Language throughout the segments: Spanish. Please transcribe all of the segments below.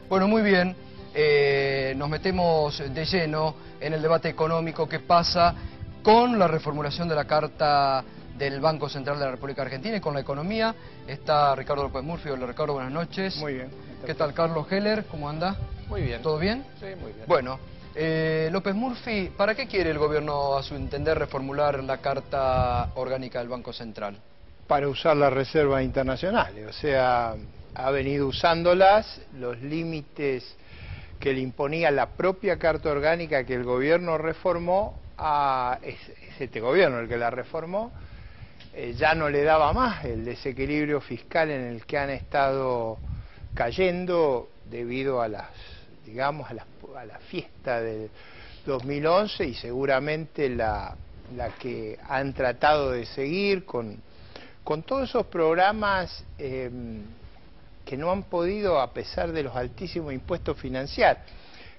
Bueno, muy bien. Nos metemos de lleno en el debate económico que pasa con la reformulación de la Carta del Banco Central de la República Argentina y con la economía. Está Ricardo López Murphy. Hola Ricardo, buenas noches. Muy bien. ¿Qué tal Carlos Heller? ¿Cómo anda? Muy bien. ¿Todo bien? Sí, muy bien. Bueno, López Murphy, ¿para qué quiere el gobierno, a su entender, reformular la Carta Orgánica del Banco Central? Para usar las reservas internacionales, o sea, ha venido usándolas, los límites que le imponía la propia Carta Orgánica que el gobierno reformó, es este gobierno el que la reformó, ya no le daba más el desequilibrio fiscal en el que han estado cayendo debido a las, digamos, a la fiesta del 2011 y seguramente la que han tratado de seguir con todos esos programas que no han podido, a pesar de los altísimos impuestos, financiar.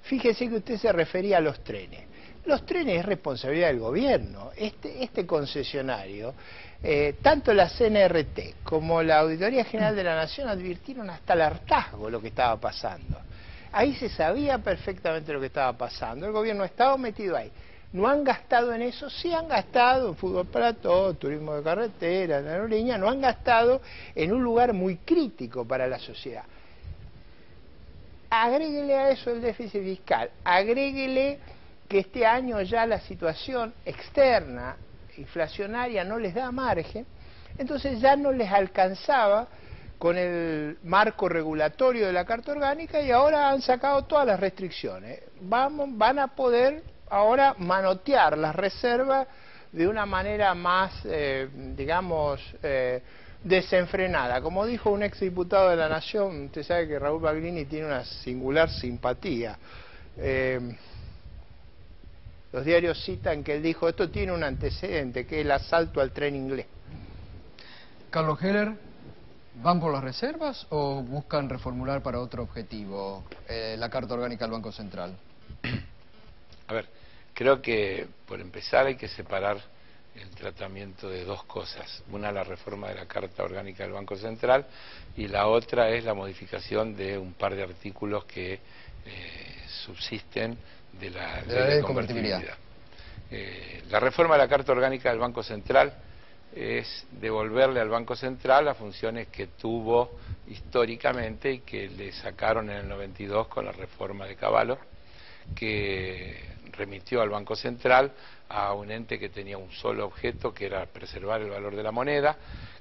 Fíjese que usted se refería a los trenes. Los trenes es responsabilidad del gobierno. Este concesionario, tanto la CNRT como la Auditoría General de la Nación advirtieron hasta el hartazgo lo que estaba pasando. Ahí se sabía perfectamente lo que estaba pasando. El gobierno ha estado metido ahí. ¿No han gastado en eso? Sí han gastado en fútbol para todos, turismo de carretera, en aerolínea, no han gastado en un lugar muy crítico para la sociedad. Agréguele a eso el déficit fiscal, agréguele que este año ya la situación externa, inflacionaria, no les da margen, entonces ya no les alcanzaba con el marco regulatorio de la Carta Orgánica y ahora han sacado todas las restricciones. Van a poder ahora manotear las reservas de una manera más, digamos, desenfrenada. Como dijo un exdiputado de la Nación, usted sabe que Raúl Baglini tiene una singular simpatía. Los diarios citan que él dijo, esto tiene un antecedente, que es el asalto al tren inglés. Carlos Heller, ¿van por las reservas o buscan reformular para otro objetivo la Carta Orgánica del Banco Central? A ver, creo que por empezar hay que separar el tratamiento de dos cosas. Una, la reforma de la Carta Orgánica del Banco Central, y la otra es la modificación de un par de artículos que subsisten de la ley de convertibilidad. La reforma de la Carta Orgánica del Banco Central es devolverle al Banco Central las funciones que tuvo históricamente y que le sacaron en el 92 con la reforma de Cavallo, que remitió al Banco Central a un ente que tenía un solo objeto, que era preservar el valor de la moneda,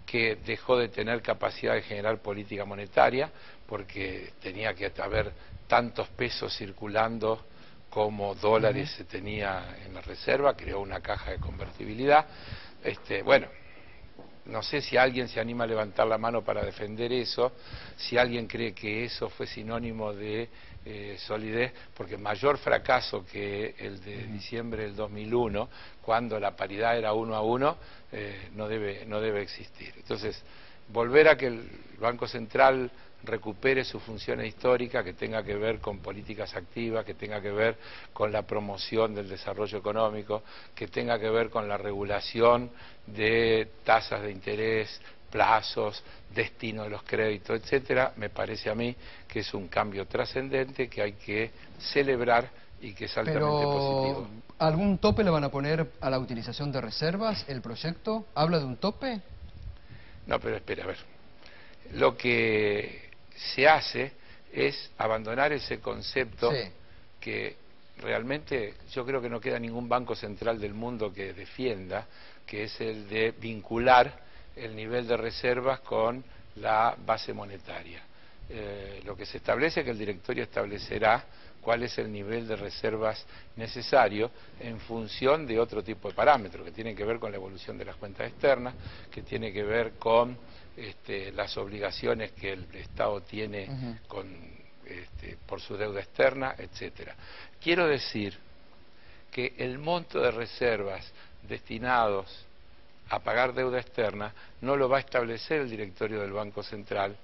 que dejó de tener capacidad de generar política monetaria, porque tenía que haber tantos pesos circulando como dólares se tenía en la reserva, creó una caja de convertibilidad. Bueno, no sé si alguien se anima a levantar la mano para defender eso, si alguien cree que eso fue sinónimo de solidez, porque mayor fracaso que el de diciembre del 2001, cuando la paridad era 1 a 1, no debe existir. Entonces, volver a que el Banco Central recupere sus funciones históricas, que tenga que ver con políticas activas, que tenga que ver con la promoción del desarrollo económico, que tenga que ver con la regulación de tasas de interés, plazos, destino de los créditos, etcétera, me parece a mí que es un cambio trascendente que hay que celebrar y que es altamente positivo. ¿Algún tope le van a poner a la utilización de reservas? ¿El proyecto habla de un tope? No, pero espera, a ver. Lo que se hace es abandonar ese concepto que realmente yo creo que no queda ningún banco central del mundo que defienda, que es el de vincular el nivel de reservas con la base monetaria. Lo que se establece es que el directorio establecerá cuál es el nivel de reservas necesario en función de otro tipo de parámetros que tienen que ver con la evolución de las cuentas externas, que tiene que ver con las obligaciones que el Estado tiene por su deuda externa, etcétera. Quiero decir que el monto de reservas destinados a pagar deuda externa no lo va a establecer el directorio del Banco Central,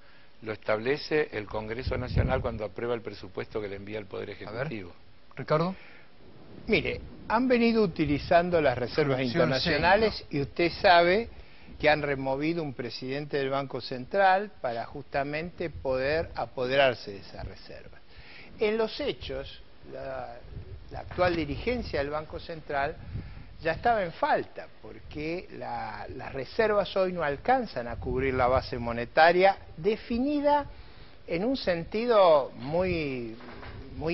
lo establece el Congreso Nacional cuando aprueba el presupuesto que le envía el Poder Ejecutivo. A ver, Ricardo. Mire, han venido utilizando las reservas internacionales y usted sabe que han removido un presidente del Banco Central para justamente poder apoderarse de esas reservas. En los hechos, la actual dirigencia del Banco Central ya estaba en falta, porque las reservas hoy no alcanzan a cubrir la base monetaria definida en un sentido muy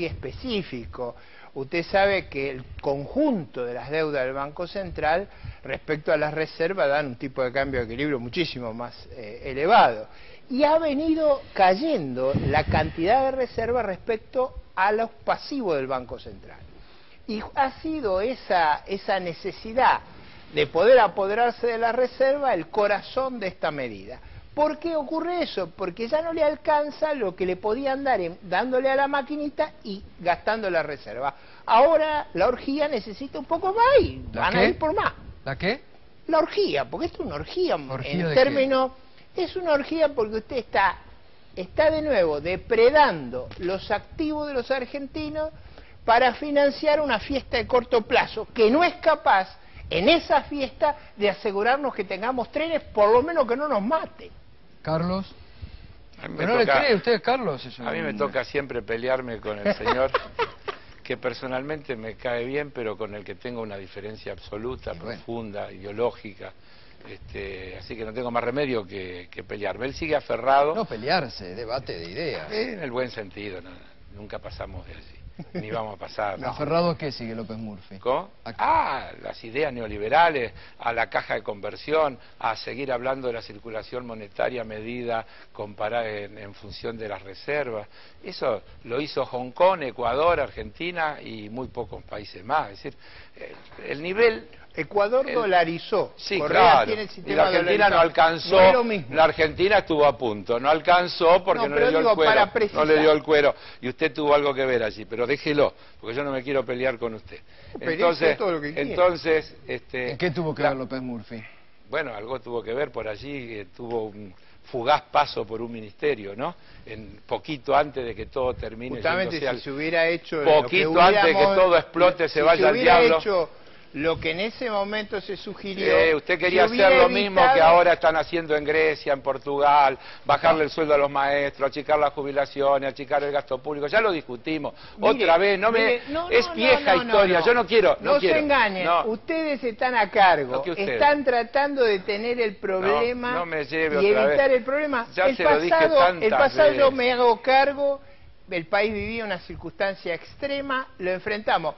específico. Usted sabe que el conjunto de las deudas del Banco Central respecto a las reservas dan un tipo de cambio de equilibrio muchísimo más elevado. Y ha venido cayendo la cantidad de reservas respecto a los pasivos del Banco Central. Y ha sido esa necesidad de poder apoderarse de la reserva el corazón de esta medida. ¿Por qué ocurre eso? Porque ya no le alcanza lo que le podían dar dándole a la maquinita y gastando la reserva. Ahora la orgía necesita un poco más y van a ir por más. ¿La qué? La orgía, porque esto es una orgía ¿Orgía en términos... Es una orgía porque usted está de nuevo depredando los activos de los argentinos para financiar una fiesta de corto plazo que no es capaz en esa fiesta de asegurarnos que tengamos trenes, por lo menos que no nos maten. Carlos. ¿Pero no le cree usted, Carlos? A mí me toca siempre pelearme con el señor que personalmente me cae bien, pero con el que tengo una diferencia absoluta, profunda, ideológica. Así que no tengo más remedio que pelearme. Él sigue aferrado. No pelearse, debate de ideas. En el buen sentido, nunca pasamos de allí. Ni vamos a pasar. No. ¿Aferrado a qué sigue López Murphy? ¿Cómo? Las ideas neoliberales, a la caja de conversión, a seguir hablando de la circulación monetaria medida comparada en función de las reservas. Eso lo hizo Hong Kong, Ecuador, Argentina y muy pocos países más. Es decir, el nivel... Ecuador dolarizó. Sí, Correa claro. Tiene el Y sistema la Argentina no alcanzó. No es lo mismo. La Argentina estuvo a punto. No alcanzó porque no le dio el cuero. No le dio el cuero. Y usted tuvo algo que ver allí. Pero déjelo, porque yo no me quiero pelear con usted. Entonces, ¿En qué tuvo que ver López Murphy? Bueno, algo tuvo que ver por allí. Tuvo un fugaz paso por un ministerio, ¿no? Poquito antes de que todo termine. Justamente si se hubiera hecho... Poquito antes de que todo explote, se vaya al diablo. Hecho lo que en ese momento se sugirió... usted quería hacer lo mismo que ahora están haciendo en Grecia, en Portugal, bajarle el sueldo a los maestros, achicar las jubilaciones, achicar el gasto público, ya lo discutimos. Mire, otra vez, es vieja historia, yo no quiero. No se engañen, ustedes están a cargo, están tratando de tener el problema y evitar el problema. El pasado yo me hago cargo, el país vivía una circunstancia extrema, lo enfrentamos.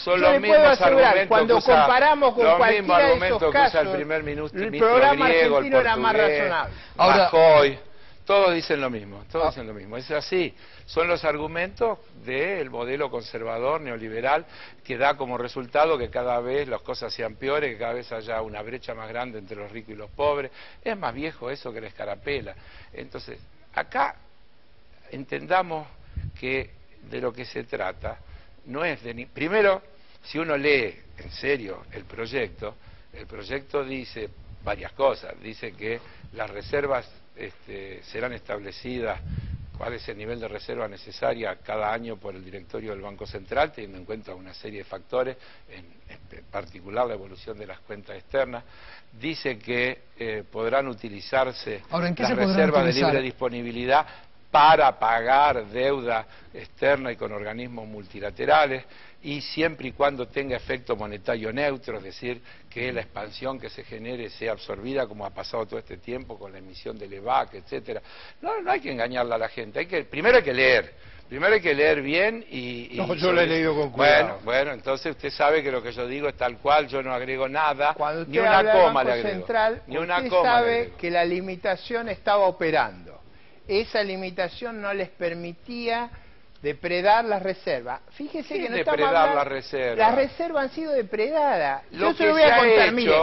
Yo le puedo asegurar, cuando comparamos con cualquiera de esos casos, el programa argentino era más razonable. Ahora, Rajoy, todos dicen lo mismo, es así. Son los argumentos del modelo conservador, neoliberal, que da como resultado que cada vez las cosas sean peores, que cada vez haya una brecha más grande entre los ricos y los pobres. Es más viejo eso que la escarapela. Entonces, acá entendamos que de lo que se trata no es de primero, si uno lee en serio el proyecto dice varias cosas. Dice que las reservas serán establecidas, cuál es el nivel de reserva necesaria cada año por el directorio del Banco Central, teniendo en cuenta una serie de factores, en particular la evolución de las cuentas externas. Dice que podrán utilizarse las reservas de libre disponibilidad para pagar deuda externa y con organismos multilaterales, y siempre y cuando tenga efecto monetario neutro, es decir, que la expansión que se genere sea absorbida como ha pasado todo este tiempo con la emisión del EVAC, etcétera. No hay que engañarle a la gente, primero hay que leer bien yo lo he leído con cuidado. Bueno, entonces usted sabe que lo que yo digo es tal cual, yo no agrego nada, cuando usted ni una habla coma del le Banco agrego. Central, Ni una usted coma sabe que la limitación estaba operando. Esa limitación no les permitía depredar las reservas. Fíjese que no estamos hablando... Las reservas han sido depredadas. Yo se lo voy a contar, mire,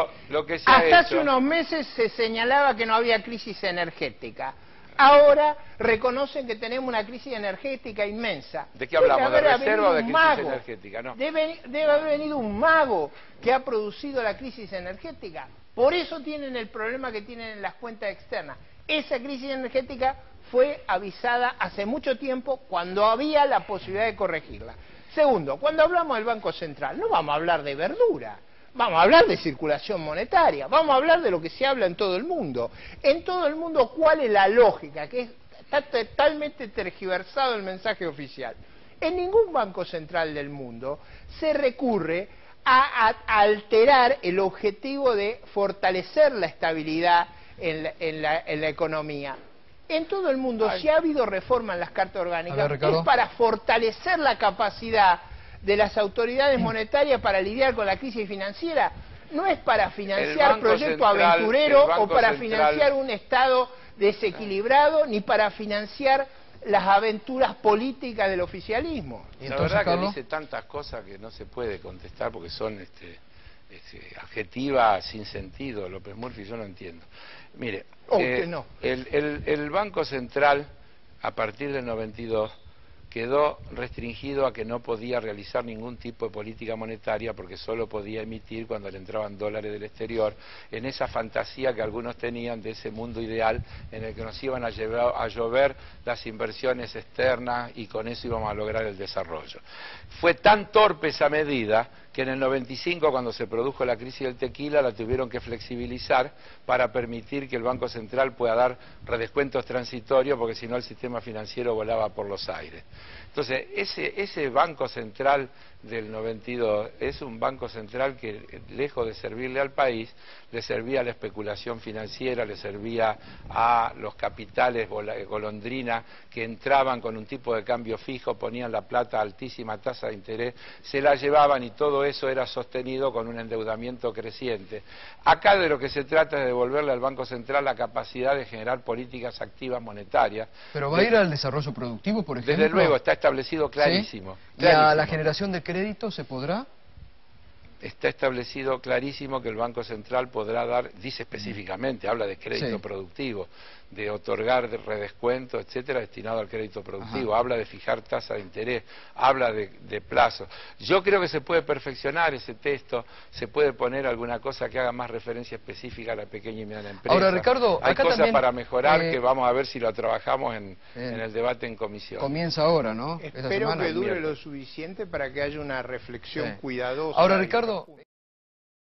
hasta hace unos meses se señalaba que no había crisis energética. Ahora reconocen que tenemos una crisis energética inmensa. ¿De qué hablamos? ¿De reserva o de crisis energética? No. Debe haber venido un mago que ha producido la crisis energética. Por eso tienen el problema que tienen en las cuentas externas. Esa crisis energética fue avisada hace mucho tiempo cuando había la posibilidad de corregirla. Segundo, cuando hablamos del Banco Central, no vamos a hablar de verdura, vamos a hablar de circulación monetaria, vamos a hablar de lo que se habla en todo el mundo. En todo el mundo, ¿cuál es la lógica? Que es está totalmente tergiversado el mensaje oficial. En ningún banco central del mundo se recurre a alterar el objetivo de fortalecer la estabilidad en la economía. En todo el mundo, si ha habido reforma en las cartas orgánicas, es para fortalecer la capacidad de las autoridades monetarias para lidiar con la crisis financiera. No es para financiar proyectos aventureros o para financiar un Estado desequilibrado, ni para financiar las aventuras políticas del oficialismo. La verdad que dice tantas cosas que no se puede contestar porque son adjetivas sin sentido. López Murphy, yo no entiendo. Mire, no. el Banco Central, a partir del 92, quedó restringido a que no podía realizar ningún tipo de política monetaria porque solo podía emitir cuando le entraban dólares del exterior, en esa fantasía que algunos tenían de ese mundo ideal en el que nos iban a llover las inversiones externas y con eso íbamos a lograr el desarrollo. Fue tan torpe esa medida que en el 95, cuando se produjo la crisis del tequila, la tuvieron que flexibilizar para permitir que el Banco Central pueda dar redescuentos transitorios, porque si no el sistema financiero volaba por los aires. Entonces, ese Banco Central del 92 es un Banco Central que, lejos de servirle al país, le servía a la especulación financiera, le servía a los capitales golondrina que entraban con un tipo de cambio fijo, ponían la plata a altísima tasa de interés, se la llevaban y todo eso era sostenido con un endeudamiento creciente. Acá de lo que se trata es de devolverle al Banco Central la capacidad de generar políticas activas monetarias. ¿Pero va a ir al desarrollo productivo, por ejemplo? Desde luego, está establecido clarísimo. ¿Sí? ¿Y a la generación de crédito se podrá? Está establecido clarísimo que el Banco Central podrá dar, dice específicamente, habla de crédito productivo, de otorgar de redescuento, etcétera, destinado al crédito productivo, habla de fijar tasa de interés, habla de plazo. Yo creo que se puede perfeccionar ese texto, se puede poner alguna cosa que haga más referencia específica a la pequeña y mediana empresa. Ahora, Ricardo, hay acá cosas también, para mejorar que vamos a ver si lo trabajamos en el debate en comisión. Comienza ahora, ¿no? Espero que dure lo suficiente para que haya una reflexión cuidadosa. Ahora, Ricardo...